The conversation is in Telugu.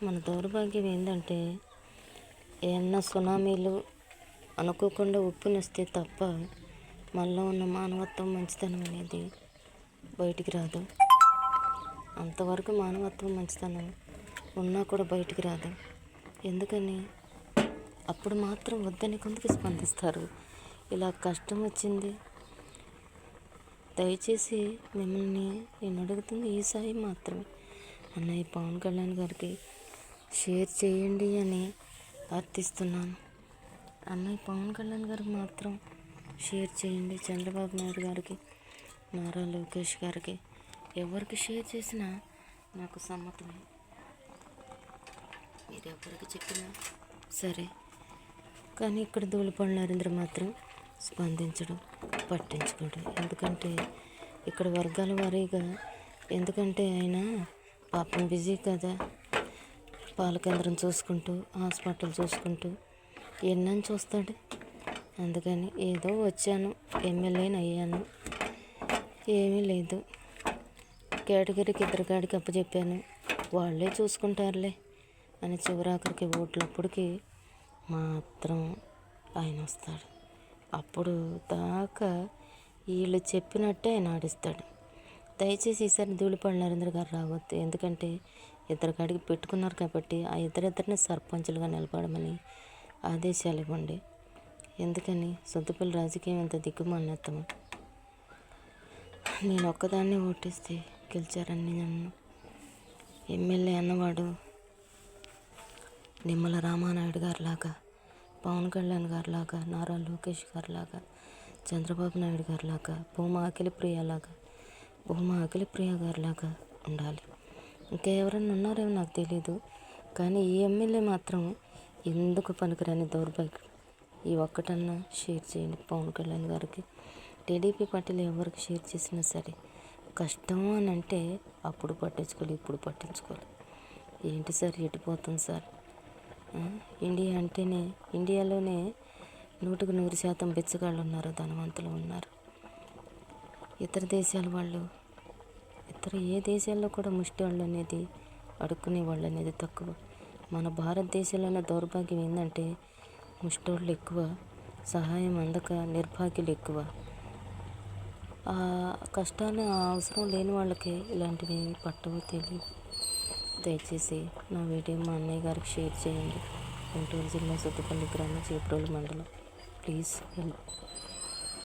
మన దౌర్భాగ్యం ఏంటంటే ఏమన్నా సునామీలు అనుకోకుండా ఉప్పునిస్తే తప్ప మనలో ఉన్న మానవత్వం మంచితనం అనేది బయటికి రాదు. అంతవరకు మానవత్వం మంచితనం ఉన్నా కూడా బయటికి రాదు. ఎందుకని అప్పుడు మాత్రం వద్దని కొందుకు స్పందిస్తారు. ఇలా కష్టం వచ్చింది, దయచేసి మిమ్మల్ని నేను అడుగుతుంది ఈ సాయం మాత్రమే. అన్నయ్య పవన్ కళ్యాణ్ గారికి షేర్ చేయండి అని అర్థిస్తున్నాను. అన్నయ్య పవన్ కళ్యాణ్ గారికి మాత్రం షేర్ చేయండి. చంద్రబాబు నాయుడు గారికి, నారా లోకేష్ గారికి, ఎవరికి షేర్ చేసినా నాకు సమ్మతమే. మీరు ఎవరికి చెప్పినా సరే. కానీ ఇక్కడ ధూళిపాళ్ల నరేంద్ర మాత్రం స్పందించడం, పట్టించుకోవడం. ఎందుకంటే ఇక్కడ వర్గాల వారీగా, ఎందుకంటే ఆయన పాపం బిజీ కదా, పాల కేంద్రం చూసుకుంటూ, హాస్పిటల్ చూసుకుంటూ ఎన్నని చూస్తాడు. అందుకని ఏదో వచ్చాను, ఎమ్మెల్యేని అయ్యాను, ఏమీ లేదు, కేటగిరీకి ఇద్దరు కాడికి అప్పచెప్పాను, వాళ్ళే చూసుకుంటారులే అని చివరాఖరికి ఓట్లప్పటికి మాత్రం ఆయన వస్తాడు. అప్పుడు దాకా వీళ్ళు చెప్పినట్టే ఆయన ఆడిస్తాడు. దయచేసి ఈసారి ధూళిపాళ్ల నరేంద్ర గారు రావద్దు. ఎందుకంటే ఇద్దరు కాడికి పెట్టుకున్నారు కాబట్టి ఆ ఇద్దరిని సర్పంచులుగా నిలబడమని ఆదేశాలు ఇవ్వండి. ఎందుకని సొద్దుపల్లి రాజకీయం అంత దిక్కుమాలినెత్తమా? నేను ఒక్కదాన్నే ఓటేస్తే గెలిచారని నన్ను ఎమ్మెల్యే అన్నవాడు నిమ్మల రామానాయుడు గారిలాగా, పవన్ కళ్యాణ్ గారిలాగా, నారా లోకేష్ గారిలాగా, చంద్రబాబు నాయుడు గారిలాగా, భూమా అఖిలప్రియ గారిలాగా ఉండాలి. ఇంకా ఎవరైనా ఉన్నారేమో నాకు తెలీదు. కానీ ఈ ఎమ్మెల్యే మాత్రం ఎందుకు పనికిరాని దౌర్భాగ్యం. ఈ ఒక్కటన్నా షేర్ చేయండి పవన్ కళ్యాణ్ గారికి. టీడీపీ పార్టీలు ఎవరికి షేర్ చేసినా సరే కష్టం అని అంటే అప్పుడు పట్టించుకోవాలి, ఇప్పుడు పట్టించుకోవాలి. ఏంటి సార్ ఎటుపోతుంది సార్? ఇండియా అంటేనే, ఇండియాలోనే 100% బిచ్చగాళ్ళు ఉన్నారు, ధనవంతులు ఉన్నారు. ఇతర దేశాల వాళ్ళు, ఇతర ఏ దేశాల్లో కూడా ముష్టి వాళ్ళు అనేది, అడుక్కునే వాళ్ళు అనేది తక్కువ. మన భారతదేశంలోనే దౌర్భాగ్యం ఏంటంటే ముష్టోళ్ళు ఎక్కువ, సహాయం అందక నిర్భాగ్యులు ఎక్కువ. ఆ కష్టాలు, ఆ అవసరం లేని వాళ్ళకి ఇలాంటివి పట్టవో తెలియదు. దయచేసి నా వీడియో మా అన్నయ్య గారికి షేర్ చేయండి. గుంటూరు జిల్లా సొద్దుపల్లి గ్రామం, చేబ్రోలు మండలం. Please help.